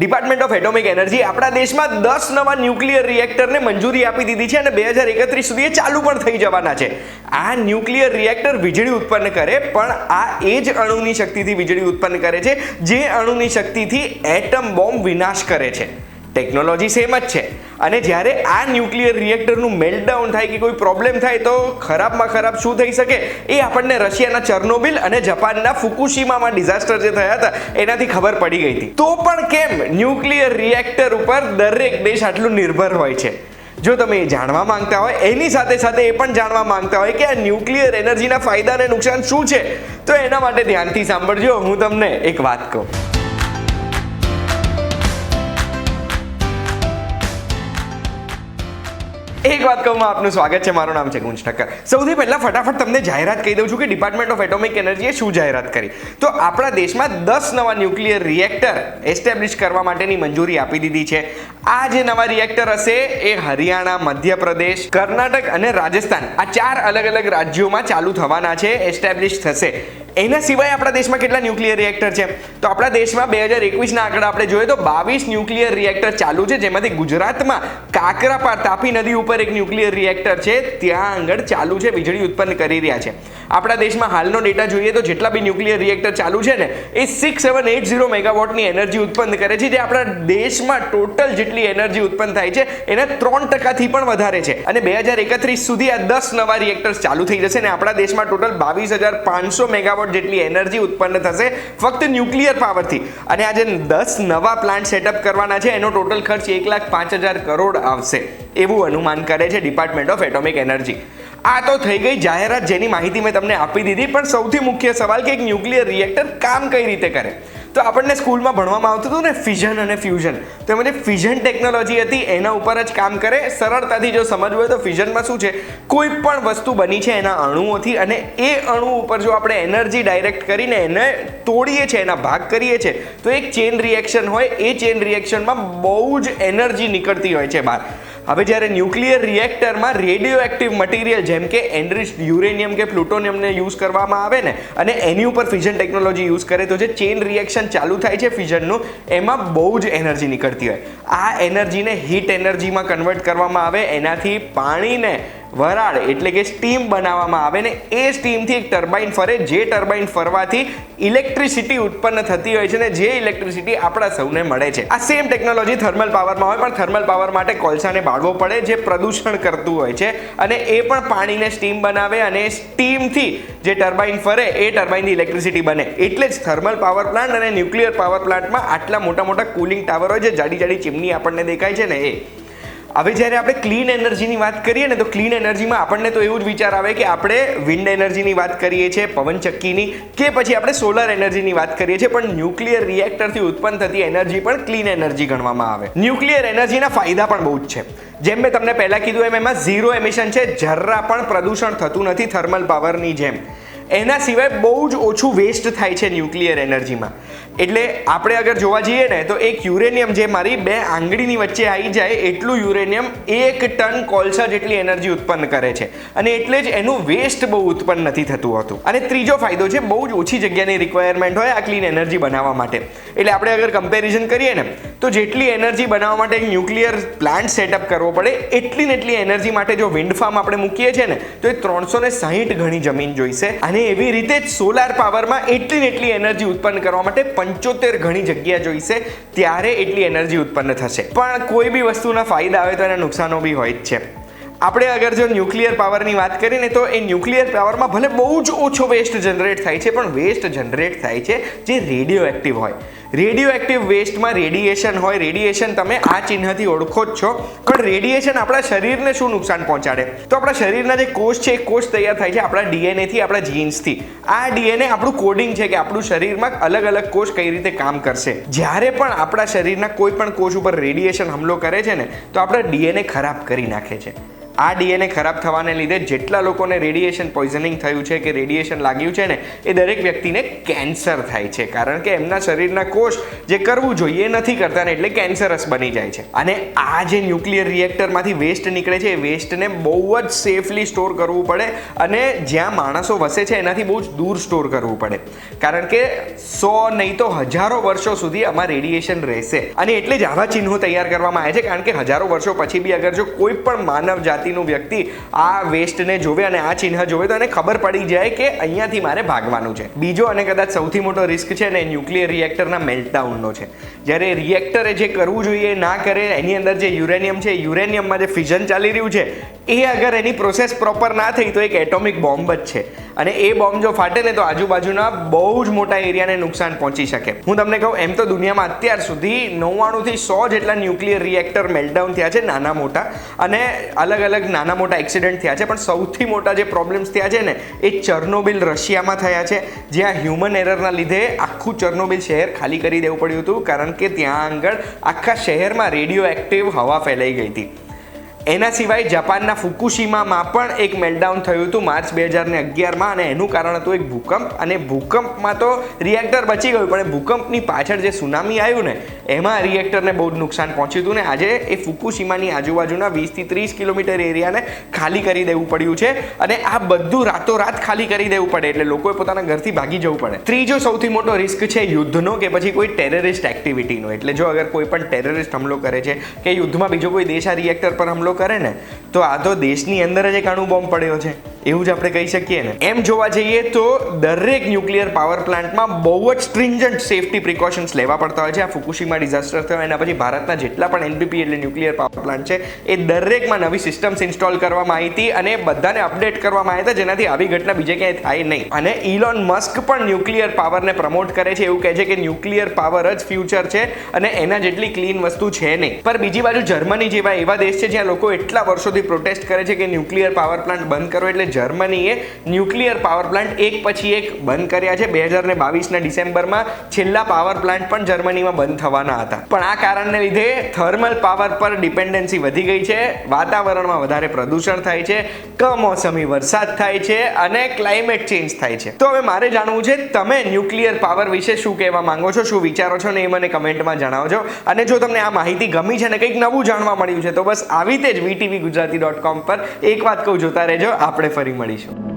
Department of atomic energy આપણા દેશમાં 10 નવા ન્યુક્લિયર રિએક્ટરને મંજૂરી આપી દીધી છે અને 2031 સુધી એ ચાલુ પણ થઈ જવાના છે. આ ન્યુક્લિયર રિએક્ટર વીજળી ઉત્પન્ન કરે, પણ આ એ જ અણુની શક્તિથી વીજળી ઉત્પન્ન કરે છે જે અણુની શક્તિથી એટમ બોમ્બ વિનાશ કરે છે. ટેકનોલોજી સેમ જ છે અને જ્યારે આ ન્યુક્લિયર રિએક્ટરનું મેલ્ટડાઉન થાય કે કોઈ પ્રોબ્લેમ થાય તો ખરાબમાં ખરાબ શું થઈ શકે એ આપણને રશિયાના ચર્નોબિલ અને જાપાનના ફુકુશીમામાં ડિઝાસ્ટર જે થયા હતા એનાથી ખબર પડી ગઈ હતી. તો પણ કેમ ન્યુક્લિયર રિએક્ટર ઉપર દરેક દેશ આટલું નિર્ભર હોય છે? જો તમે એ જાણવા માંગતા હોય, એની સાથે સાથે એ પણ જાણવા માંગતા હોય કે આ ન્યુક્લિયર એનર્જીના ફાયદા અને નુકસાન શું છે, તો એના માટે ધ્યાનથી સાંભળજો. હું તમને એક વાત કહું. એક વાત કહું, આપનું સ્વાગત છે. મારું નામ છે ગુંજ ઠક્કર. સૌથી પહેલા ફટાફટ તમને જાહેરાત કહી દઉં છું કે ડિપાર્ટમેન્ટ ઓફ એટોમિક એનર્જીએ શું જાહેરાત કરી. તો આપણા દેશમાં 10 નવા ન્યુક્લિયર રિએક્ટર એસ્ટેબ્લિશ કરવા માટેની મંજૂરી આપી દીધી છે. આ જે નવા રિએક્ટર હશે એ હરિયાણા, મધ્યપ્રદેશ, કર્ણાટક અને રાજસ્થાન, આ 4 અલગ અલગ રાજ્યોમાં ચાલુ થવાના છે, એસ્ટેબ્લિશ થશે. એના સિવાય આપણા દેશમાં કેટલા ન્યુક્લિયર રિએક્ટર છે? તો આપણા દેશમાં 2021ના આંકડા આપણે જોઈએ તો 22 ન્યુક્લિયર રિએક્ટર ચાલુ છે, જેમાંથી ગુજરાતમાં કાકરાપાર તાપી નદી ઉપર એક ન્યુક્લિયર રિએક્ટર છે, ત્યાં આગળ ચાલુ છે, વીજળી ઉત્પન્ન કરી રહ્યા છે. આપણા દેશમાં હાલનો ડેટા જોઈએ તો જેટલા બી ન્યુક્લિયર રિએક્ટર ચાલુ છે ને એ 6780 મેગાવોટની એનર્જી ઉત્પન્ન કરે છે, જે આપણા દેશમાં ટોટલ જેટલી એનર્જી ઉત્પન્ન થાય છે એના 3%થી પણ વધારે છે. અને 2031 સુધી આ 10 નવા રિએક્ટર્સ ચાલુ થઈ જશે અને આપણા દેશમાં ટોટલ 22500 મેગાવોટ જેટલી એનર્જી ઉત્પન્ન થશે ફક્ત ન્યુક્લિયર પાવરથી. અને આ જે 10 નવા પ્લાન્ટ સેટઅપ કરવાના છે એનો ટોટલ ખર્ચ 1,05,000 કરોડ આવશે, એવું અનુમાન કરે છે ડિપાર્ટમેન્ટ ઓફ એટોમિક એનર્જી. આ તો થઈ ગઈ જાહેરાત, જેની માહિતી મેં તમને આપી દીધી. પણ સૌથી મુખ્ય સવાલ કે એક ન્યુક્લિયર રિએક્ટર કામ કઈ રીતે કરે? તો આપણને સ્કૂલમાં ભણવામાં આવતું હતું ને ફિઝન અને ફ્યુઝન. તો એમાં જે ફિઝન ટેકનોલોજી હતી એના ઉપર જ કામ કરે. સરળતાથી જો સમજવું હોય તો ફિઝનમાં શું છે, કોઈ પણ વસ્તુ બની છે એના અણુઓથી, અને એ અણુ ઉપર જો આપણે એનર્જી ડાયરેક્ટ કરીને એને તોડીએ છીએ, એના ભાગ કરીએ છીએ, તો એક ચેન રિએક્શન હોય. એ ચેન રિએક્શનમાં બહુ જ એનર્જી નીકળતી હોય છે બહાર. હવે જ્યારે ન્યુક્લિયર રિએક્ટરમાં રેડિયો એક્ટિવ મટીરિયલ જેમ કે એનરિચ્ડ યુરેનિયમ કે પ્લુટોનિયમને યુઝ કરવામાં આવે ને, અને એની ઉપર ફિઝન ટેકનોલોજી યુઝ કરે તો જે ચેન રિએક્શન ચાલુ થાય છે ફિઝનનું, એમાં બહુ જ એનર્જી નીકળતી હોય. આ એનર્જીને હીટ એનર્જીમાં કન્વર્ટ કરવામાં આવે, એનાથી પાણીને વરાળ એટલે કે સ્ટીમ બનાવવામાં આવે ને એ સ્ટીમથી એક ટર્બાઇન ફરે, જે ટર્બાઇન ફરવાથી ઇલેક્ટ્રિસિટી ઉત્પન્ન થતી હોય છે ને જે ઇલેક્ટ્રિસિટી આપણા સૌને મળે છે. આ સેમ ટેકનોલોજી થર્મલ પાવરમાં હોય, પણ થર્મલ પાવર માટે કોલસાને બાળવો પડે જે પ્રદૂષણ કરતું હોય છે, અને એ પણ પાણીને સ્ટીમ બનાવે અને સ્ટીમથી જે ટર્બાઇન ફરે એ ટર્બાઇનથી ઇલેક્ટ્રિસિટી બને. એટલે જ થર્મલ પાવર પ્લાન્ટ અને ન્યુક્લિયર પાવર પ્લાન્ટમાં આટલા મોટા મોટા કુલિંગ ટાવર હોય, જે જાડી જાડી ચીમની આપણને દેખાય છે ને એ. હવે જ્યારે આપણે ક્લીન એનર્જીની વાત કરીએ ને તો ક્લીન એનર્જીમાં આપણને તો એવું જ વિચાર આવે કે આપણે વિન્ડ એનર્જીની વાત કરીએ છીએ, પવનચક્કીની, કે પછી આપણે સોલર એનર્જીની વાત કરીએ છીએ. પણ ન્યુક્લિયર રિએક્ટરથી ઉત્પન્ન થતી એનર્જી પણ ક્લીન એનર્જી ગણવામાં આવે. ન્યુક્લિયર એનર્જીના ફાયદા પણ બહુ જ છે. જેમ મેં તમને પહેલા કીધું એમ એમાં ઝીરો એમિશન છે, જરા પણ પ્રદૂષણ થતું નથી થર્મલ પાવરની જેમ. એના સિવાય બહુ જ ઓછું વેસ્ટ થાય છે ન્યુક્લિયર એનર્જીમાં. એટલે આપણે અગર જોવા જઈએ ને તો એક યુરેનિયમ જે મારી 2 આંગળીની વચ્ચે આવી જાય એટલું યુરેનિયમ 1 ટન કોલસા જેટલી એનર્જી ઉત્પન્ન કરે છે, અને એટલે જ એનું વેસ્ટ બહુ ઉત્પન્ન નથી થતું હોતું. અને ત્રીજો ફાયદો છે, બહુ જ ઓછી જગ્યાની રિક્વાયરમેન્ટ હોય આ ક્લીન એનર્જી બનાવવા માટે. એટલે આપણે અગર કમ્પેરિઝન કરીએ ને તો જેટલી એનર્જી બનાવવા માટે એક ન્યુક્લિયર પ્લાન્ટ સેટઅપ કરવો પડે એટલી ને એટલી એનર્જી માટે જો વિન્ડ ફાર્મ આપણે મૂકીએ છીએ ને તો એ 360 ગણી જમીન જોઈશે. અને એવી રીતે જ સોલાર પાવરમાં એટલી ને એટલી એનર્જી ઉત્પન્ન કરવા માટે 75 ગણી જગ્યા જોઈશે, ત્યારે એટલી એનર્જી ઉત્પન્ન થશે. પણ કોઈ બી વસ્તુના ફાયદા આવે તો એના નુકસાનો બી હોય જ છે. આપણે અગર જો ન્યુક્લિયર પાવરની વાત કરીએ ને તો એ ન્યુક્લિયર પાવરમાં ભલે બહુ જ ઓછો વેસ્ટ જનરેટ થાય છે, પણ વેસ્ટ જનરેટ થાય છે જે રેડિયો એક્ટિવ હોય. રેડિયો એક્ટિવ વેસ્ટમાં રેડિયેશન હોય. રેડિયેશન તમે આ ચિહ્નથી ઓળખો જ છો. પણ રેડિયેશન આપણા શરીરને શું નુકસાન પહોંચાડે? તો આપણા શરીરના જે કોષ છે એ કોષ તૈયાર થાય છે આપણા ડીએનએથી, આપણા જીન્સથી. આ ડીએનએ આપણું કોડિંગ છે કે આપણું શરીરમાં અલગ અલગ કોષ કઈ રીતે કામ કરશે. જ્યારે પણ આપણા શરીરના કોઈ પણ કોષ ઉપર રેડિયેશન હુમલો કરે છે ને તો આપણા ડીએનએ ખરાબ કરી નાખે છે. આ ડીએનએ ખરાબ થવાને લીધે જેટલા લોકોને રેડિયેશન પોઈઝનિંગ થયું છે કે રેડિયેશન લાગ્યું છે ને એ દરેક વ્યક્તિને કેન્સર થાય છે, કારણ કે એમના શરીરના કોષ જે કરવું જોઈએ એ નથી કરતા ને એટલે કેન્સરસ બની જાય છે. અને આ જે ન્યુક્લિયર રિએક્ટરમાંથી વેસ્ટ નીકળે છે એ વેસ્ટને બહુ જ સેફલી સ્ટોર કરવું પડે અને જ્યાં માણસો વસે છે એનાથી બહુ જ દૂર સ્ટોર કરવું પડે, કારણ કે 100 નહીં તો હજારો વર્ષો સુધી આમાં રેડિયેશન રહેશે. અને એટલે જ આવા ચિહ્નો તૈયાર કરવામાં આવે છે, કારણ કે હજારો વર્ષો પછી બી અગર જો કોઈ પણ માનવ જાતિનું વ્યક્તિ આ વેસ્ટને જોવે અને આ ચિહ્ન જોવે તો એને ખબર પડી જાય કે અહીંયાથી મારે ભાગવાનું છે. બીજો અને કદાચ સૌથી મોટો રિસ્ક છે ને ન્યુક્લિયર રિએક્ટરના મેલ્ટડાઉનનો છે. જ્યારે રિએક્ટરે જે કરવું જોઈએ ના કરે, એની અંદર જે યુરેનિયમ છે, યુરેનિયમમાં જે ફિઝન ચાલી રહ્યું છે એ અગર એની પ્રોસેસ પ્રોપર ના થઈ તો એક એટોમિક બોમ્બ જ છે. અને એ બોમ્બ જો ફાટે ને તો આજુબાજુના બહુ જ મોટા એરિયાને નુકસાન પહોંચી શકે. હું તમને કહું એમ તો દુનિયામાં અત્યાર સુધી 99 થી 100 જેટલા ન્યુક્લિયર રિએક્ટર મેલ્ટડાઉન થયા છે, નાના મોટા, અને અલગ અલગ નાના મોટા એક્સિડન્ટ થયા છે. પણ સૌથી મોટા જે પ્રોબ્લેમ્સ થયા છે ને એ ચર્નોબિલ રશિયામાં થયા છે, જ્યાં હ્યુમન એરરના લીધે આખું ચર્નોબિલ શહેર ખાલી કરી દેવું પડ્યું હતું, કારણ કે ત્યાં આગળ આખા શહેરમાં રેડિયો એક્ટિવ હવા ફેલાઈ ગઈ હતી. એના સિવાય જાપાનના ફુકુશીમામાં પણ એક મેલ્ટડાઉન થયું હતું માર્ચ 2011માં, અને એનું કારણ હતું એક ભૂકંપ. અને ભૂકંપમાં તો રિએક્ટર બચી ગયું, પણ ભૂકંપની પાછળ જે સુનામી આવ્યું ને એમાં રિએક્ટરને બહુ જ નુકસાન પહોંચ્યું હતું. ને આજે એ ફુકુશીમાની આજુબાજુના 20 થી 30 કિલોમીટર એરિયાને ખાલી કરી દેવું પડ્યું છે. અને આ બધું રાતોરાત ખાલી કરી દેવું પડે એટલે લોકોએ પોતાના ઘરથી ભાગી જવું પડે. ત્રીજો સૌથી મોટો રિસ્ક છે યુદ્ધનો કે પછી કોઈ ટેરરિસ્ટ એક્ટિવિટીનો. એટલે જો અગર કોઈ પણ ટેરરિસ્ટ હુમલો કરે છે કે યુદ્ધમાં બીજો કોઈ દેશ આ રિએક્ટર પર હુમલો કરે ને તો આ તો દેશની અંદર જ એક અણુ બોમ્બ પડ્યો છે એવું જ આપણે કહી શકીએ ને. એમ જોવા જઈએ તો દરેક ન્યુક્લિયર પાવર પ્લાન્ટમાં બહુ જ સ્ટ્રિંજન્ટ સેફટી પ્રિકોશન્સ લેવા પડતા હોય છે. આ ફુકુશીમા ડિઝાસ્ટર થયો એના પછી ભારતના જેટલા પણ એનપીપી એટલે ન્યુક્લિયર પાવર પ્લાન્ટ છે એ દરેકમાં નવી સિસ્ટમ્સ ઇન્સ્ટોલ કરવામાં આવી હતી અને બધાને અપડેટ કરવામાં આવ્યા હતા, જેનાથી આવી ઘટના બીજે ક્યાંય થાય નહીં. અને ઇલોન મસ્ક પણ ન્યુક્લિયર પાવરને પ્રમોટ કરે છે, એવું કહે છે કે ન્યુક્લિયર પાવર જ ફ્યુચર છે અને એના જેટલી ક્લીન વસ્તુ છે નહીં. પર બીજી બાજુ જર્મની જેવા એવા દેશ છે જ્યાં લોકો એટલા વર્ષોથી પ્રોટેસ્ટ કરે છે કે ન્યુક્લિયર પાવર પ્લાન્ટ બંધ કરો, એટલે જર્મનીએ ન્યુક્લિયર પાવર પ્લાન્ટ એક પછી એક બંધ કર્યા છે. 2022ના ડિસેમ્બરમાં છેલ્લા પાવર પ્લાન્ટ પણ જર્મનીમાં બંધ થવાના હતા. પણ આ કારણને લીધે થર્મલ પાવર પર ડિપેન્ડન્સી વધી ગઈ છે, વાતાવરણમાં વધારે પ્રદૂષણ થાય છે, કમોસમી વરસાદ થાય છે અને ક્લાઇમેટ ચેન્જ થાય છે. તો હવે મારે જાણવું છે તમે ન્યુક્લિયર પાવર વિશે શું કહેવા માંગો છો, શું વિચારો છો ને એ મને કમેન્ટમાં જણાવજો. અને જો તમને આ માહિતી ગમી છે ને કંઈક નવું જાણવા મળ્યું છે તો બસ આવી રીતે જ VTVGujarati.com પર એક વાત કહું, જોતા રહેજો. આપણે ફરી મળીશું.